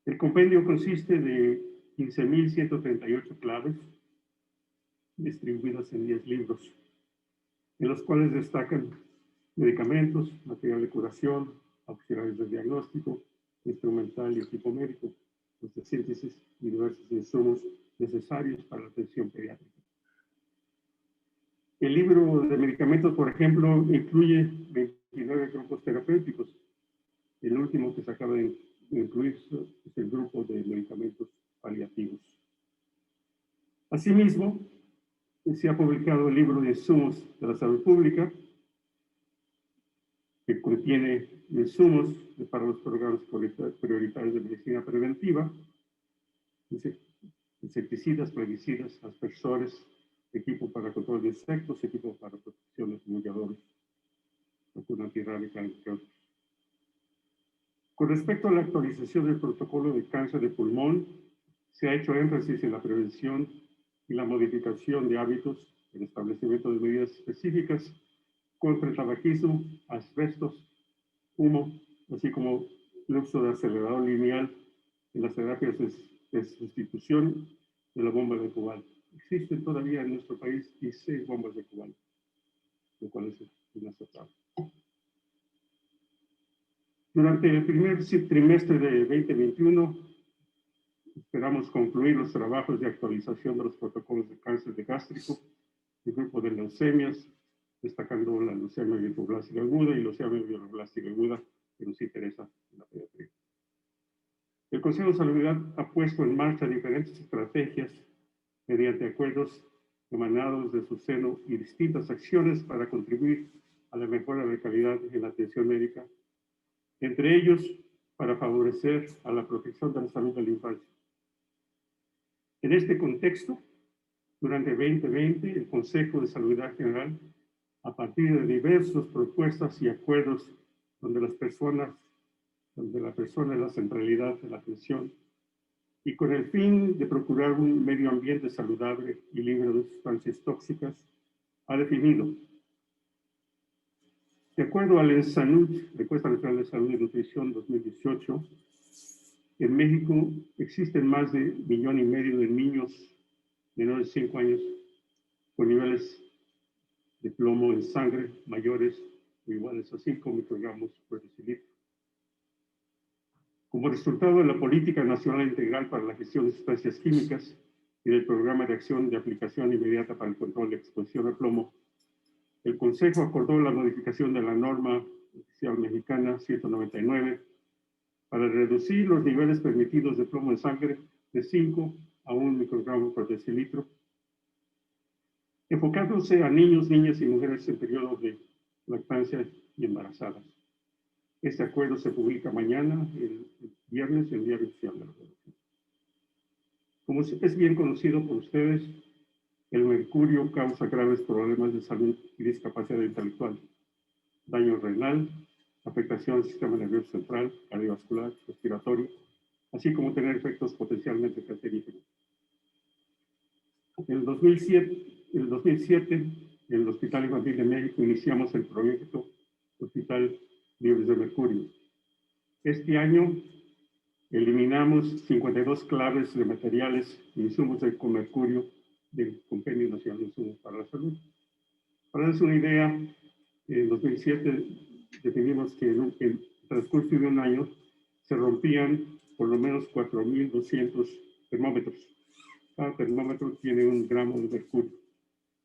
El compendio consiste de 15.138 claves distribuidas en 10 libros, en los cuales destacan medicamentos, material de curación, auxiliares de diagnóstico, instrumental y equipo médico, los de síntesis y diversos insumos necesarios para la atención pediátrica. El libro de medicamentos, por ejemplo, incluye 29 grupos terapéuticos. El último que se acaba de incluir es el grupo de medicamentos paliativos. Asimismo, se ha publicado el libro de insumos de la salud pública, que contiene insumos para los programas prioritarios de medicina preventiva, insecticidas, plaguicidas, aspersores, equipo para control de insectos, equipo para protección de fumigadores, vacuna antirrábica, entre otros. Con respecto a la actualización del protocolo de cáncer de pulmón, se ha hecho énfasis en la prevención y la modificación de hábitos, el establecimiento de medidas específicas contra el tabaquismo, asbestos, humo, así como el uso de acelerador lineal en las terapias de sustitución de la bomba de cobalto. Existen todavía en nuestro país 16 bombas de cobalto, lo cual es inaceptable. Durante el primer trimestre de 2021, esperamos concluir los trabajos de actualización de los protocolos de cáncer de gástrico, el grupo de leucemias, destacando la leucemia linfoblástica aguda y leucemia mieloblástica aguda, que nos interesa en la pediatría. El Consejo de Salubridad ha puesto en marcha diferentes estrategias mediante acuerdos emanados de su seno y distintas acciones para contribuir a la mejora de calidad en la atención médica, entre ellos para favorecer a la protección de la salud de la infancia. En este contexto, durante 2020, el Consejo de Salubridad General, a partir de diversas propuestas y acuerdos donde la persona es la centralidad de la atención, y con el fin de procurar un medio ambiente saludable y libre de sustancias tóxicas, ha definido, de acuerdo al ENSANUD, Encuesta Nacional de Salud y Nutrición 2018, en México existen más de 1,5 millones de niños menores de 5 años con niveles de plomo en sangre mayores o iguales a 5 microgramos por decilitro. Como resultado de la Política Nacional Integral para la Gestión de Sustancias Químicas y del Programa de Acción de Aplicación Inmediata para el Control de Exposición a plomo, el Consejo acordó la modificación de la norma oficial mexicana 199 para reducir los niveles permitidos de plomo en sangre de 5 a 1 microgramo por decilitro, enfocándose a niños, niñas y mujeres en periodos de lactancia y embarazadas. Este acuerdo se publica mañana, el viernes, el Diario Oficial de la Federación. Como es bien conocido por ustedes, el mercurio causa graves problemas de salud y discapacidad intelectual, daño renal, afectación al sistema nervioso central, cardiovascular, respiratorio, así como tener efectos potencialmente cancerígenos. En el 2007, en el Hospital Infantil de México iniciamos el proyecto Hospital Libres de Mercurio. Este año eliminamos 52 claves de materiales e insumos con mercurio del Compendio Nacional de Insumos para la Salud. Para darles una idea, en 2007 definimos que en el transcurso de un año se rompían por lo menos 4.200 termómetros. Cada termómetro tiene 1 gramo de mercurio,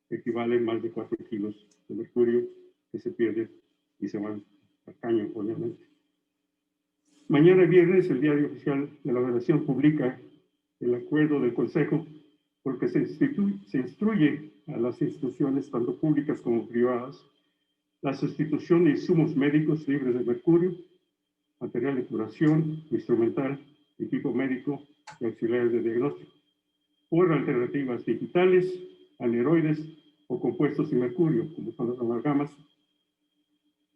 que equivale a más de 4 kilos de mercurio que se pierde y se van al caño, obviamente. Mañana viernes, el Diario Oficial de la Federación publica el acuerdo del Consejo porque se instruye a las instituciones, tanto públicas como privadas, la sustitución de insumos médicos libres de mercurio, material de curación, instrumental, equipo médico y auxiliares de diagnóstico, por alternativas digitales, aneroides o compuestos sin mercurio, como son las amalgamas,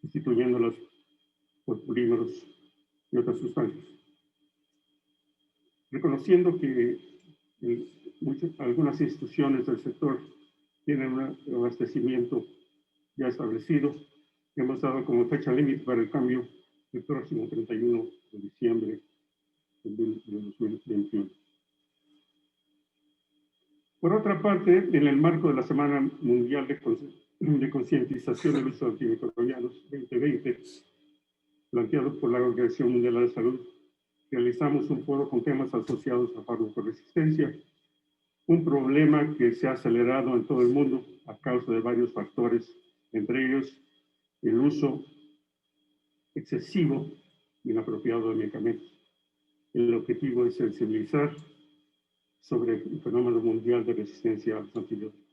sustituyéndolas por polímeros y otras sustancias. Reconociendo que algunas instituciones del sector tienen un abastecimiento ya establecido, hemos dado como fecha límite para el cambio el próximo 31 de diciembre de 2021. Por otra parte, en el marco de la Semana Mundial de Concientización del Uso de Antimicrobianos 2020, planteado por la Organización Mundial de la Salud, realizamos un foro con temas asociados a farmacoresistencia, un problema que se ha acelerado en todo el mundo a causa de varios factores, entre ellos el uso excesivo e inapropiado de medicamentos. El objetivo es sensibilizar sobre el fenómeno mundial de resistencia a los antibióticos.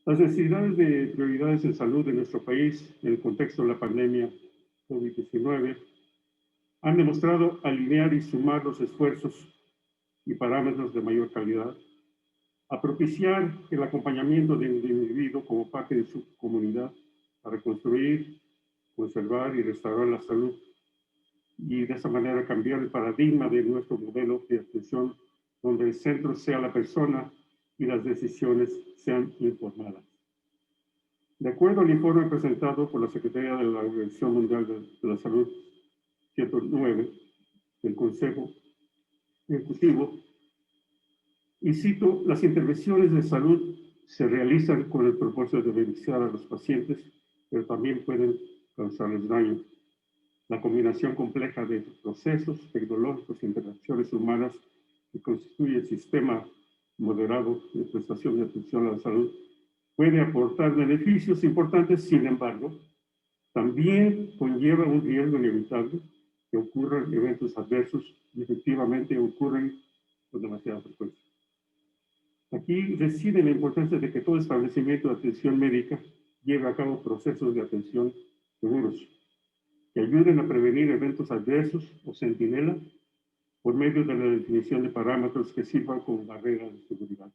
Las necesidades de prioridades en salud en nuestro país en el contexto de la pandemia COVID-19 han demostrado alinear y sumar los esfuerzos y parámetros de mayor calidad, a propiciar el acompañamiento del individuo como parte de su comunidad para construir, conservar y restaurar la salud y de esa manera cambiar el paradigma de nuestro modelo de atención donde el centro sea la persona y las decisiones sean informadas. De acuerdo al informe presentado por la Secretaría de la Organización Mundial de la Salud 109 del Consejo Ejecutivo, y cito, las intervenciones de salud se realizan con el propósito de beneficiar a los pacientes, pero también pueden causarles daño. La combinación compleja de procesos tecnológicos e interacciones humanas que constituye el sistema moderado de prestación de atención a la salud puede aportar beneficios importantes, sin embargo, también conlleva un riesgo inevitable que ocurran eventos adversos y efectivamente ocurren con demasiada frecuencia. Aquí reside la importancia de que todo establecimiento de atención médica lleve a cabo procesos de atención seguros que ayuden a prevenir eventos adversos o centinela por medio de la definición de parámetros que sirvan como barrera de seguridad.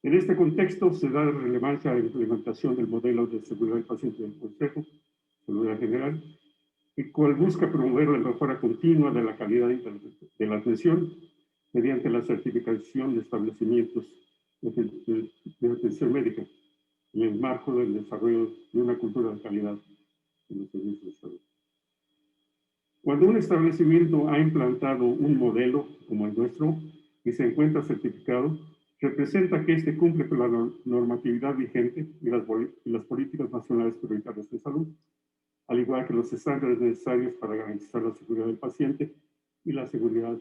En este contexto se da relevancia a la implementación del modelo de seguridad del paciente del Consejo de Seguridad General, el cual busca promover la mejora continua de la calidad de la atención mediante la certificación de establecimientos de atención médica en el marco del desarrollo de una cultura de calidad en los servicios de salud. Cuando un establecimiento ha implantado un modelo como el nuestro y se encuentra certificado, representa que éste cumple con la normatividad vigente y las políticas nacionales prioritarias de salud, al igual que los estándares necesarios para garantizar la seguridad del paciente y la seguridad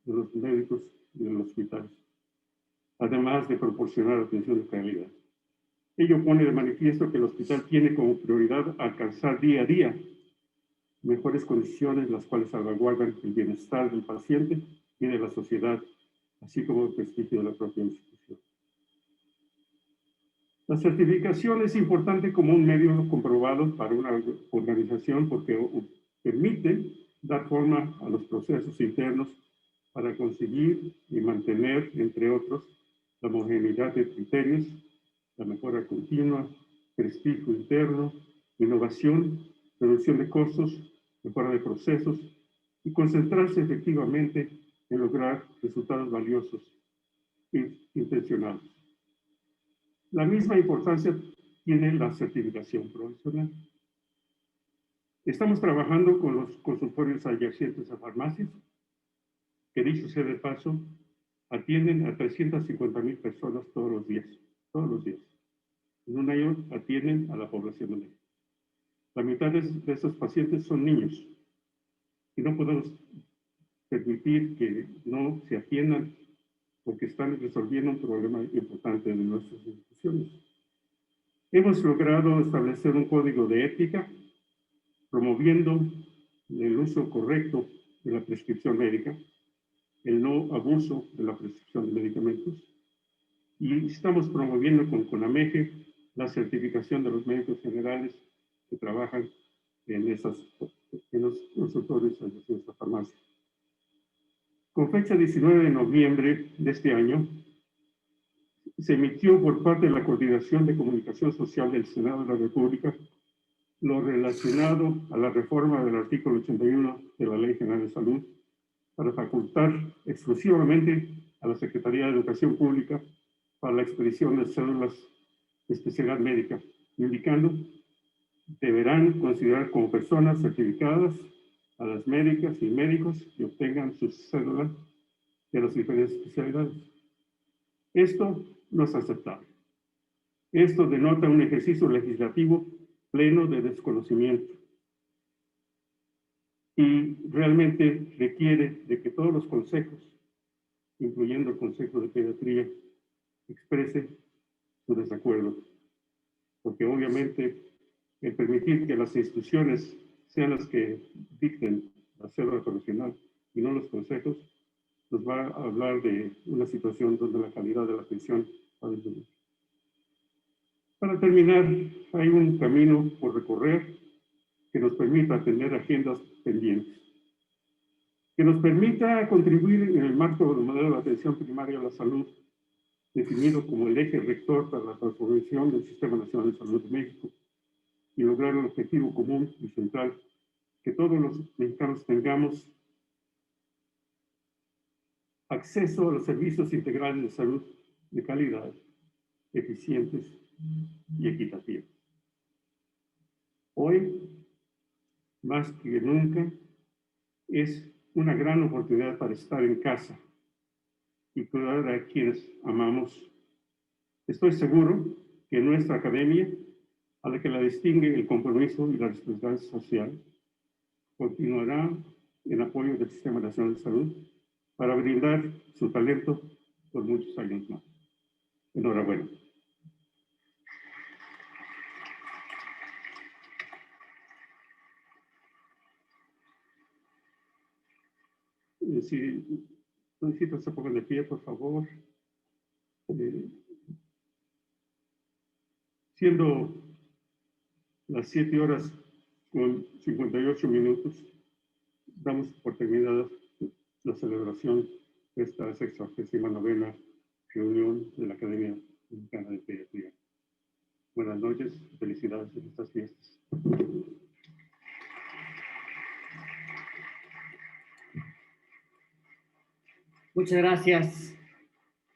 de los médicos y de los hospitales, además de proporcionar atención de calidad. Ello pone de manifiesto que el hospital tiene como prioridad alcanzar día a día mejores condiciones, las cuales salvaguardan el bienestar del paciente y de la sociedad, así como el prestigio de la propia institución. La certificación es importante como un medio comprobado para una organización porque permite dar forma a los procesos internos para conseguir y mantener, entre otros, la homogeneidad de criterios, la mejora continua, prestigio interno, innovación, reducción de costos, mejora de procesos y concentrarse efectivamente en lograr resultados valiosos e intencionados. La misma importancia tiene la certificación profesional. Estamos trabajando con los consultorios adyacentes a farmacias, que dicho sea de paso, atienden a 350,000 personas todos los días. En un año atienden a la población de México. La mitad de estos pacientes son niños y no podemos permitir que no se atiendan porque están resolviendo un problema importante de nuestras instituciones. Hemos logrado establecer un código de ética promoviendo el uso correcto de la prescripción médica, el no abuso de la prescripción de medicamentos, y estamos promoviendo con CONAMEGE la certificación de los médicos generales que trabajan en los consultorios de esta farmacia. Con fecha 19 de noviembre de este año, se emitió por parte de la Coordinación de Comunicación Social del Senado de la República lo relacionado a la reforma del artículo 81 de la Ley General de Salud para facultar exclusivamente a la Secretaría de Educación Pública para la expedición de cédulas de especialidad médica, indicando deberán considerar como personas certificadas a las médicas y médicos que obtengan sus cédulas de las diferentes especialidades. Esto no es aceptable. Esto denota un ejercicio legislativo pleno de desconocimiento y realmente requiere de que todos los consejos incluyendo el Consejo de Pediatría, exprese su desacuerdo, porque obviamente el permitir que las instituciones sean las que dicten la cédula profesional y no los consejos, nos va a hablar de una situación donde la calidad de la atención va a disminuir. Para terminar, hay un camino por recorrer que nos permita atender agendas pendientes, que nos permita contribuir en el marco del modelo de atención primaria a la salud, definido como el eje rector para la transformación del Sistema Nacional de Salud de México, y lograr el objetivo común y central, que todos los mexicanos tengamos acceso a los servicios integrales de salud de calidad, eficientes y equitativos. Hoy, más que nunca, es una gran oportunidad para estar en casa y cuidar a quienes amamos. Estoy seguro que nuestra academia, a la que la distingue el compromiso y la responsabilidad social, continuará en apoyo del Sistema Nacional de Salud para brindar su talento por muchos años más. Enhorabuena. Si solicitas se pongan de pie, por favor. Siendo las 7:58, damos por terminada la celebración de esta 69ª reunión de la Academia Mexicana de Pediatría. Buenas noches, felicidades en estas fiestas. Muchas gracias,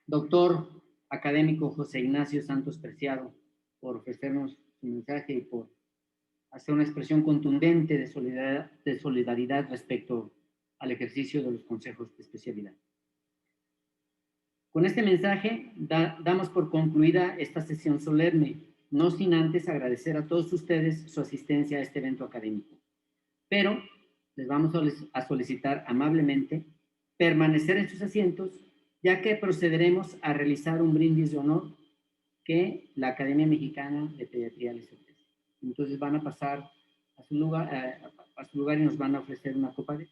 doctor académico José Ignacio Santos Preciado, por ofrecernos su mensaje y por hacer una expresión contundente de solidaridad respecto al ejercicio de los consejos de especialidad. Con este mensaje damos por concluida esta sesión solemne, no sin antes agradecer a todos ustedes su asistencia a este evento académico. Pero les vamos a solicitar amablemente permanecer en sus asientos, ya que procederemos a realizar un brindis de honor que la Academia Mexicana de Pediatría les ofrece. Entonces van a pasar a su lugar y nos van a ofrecer una copa de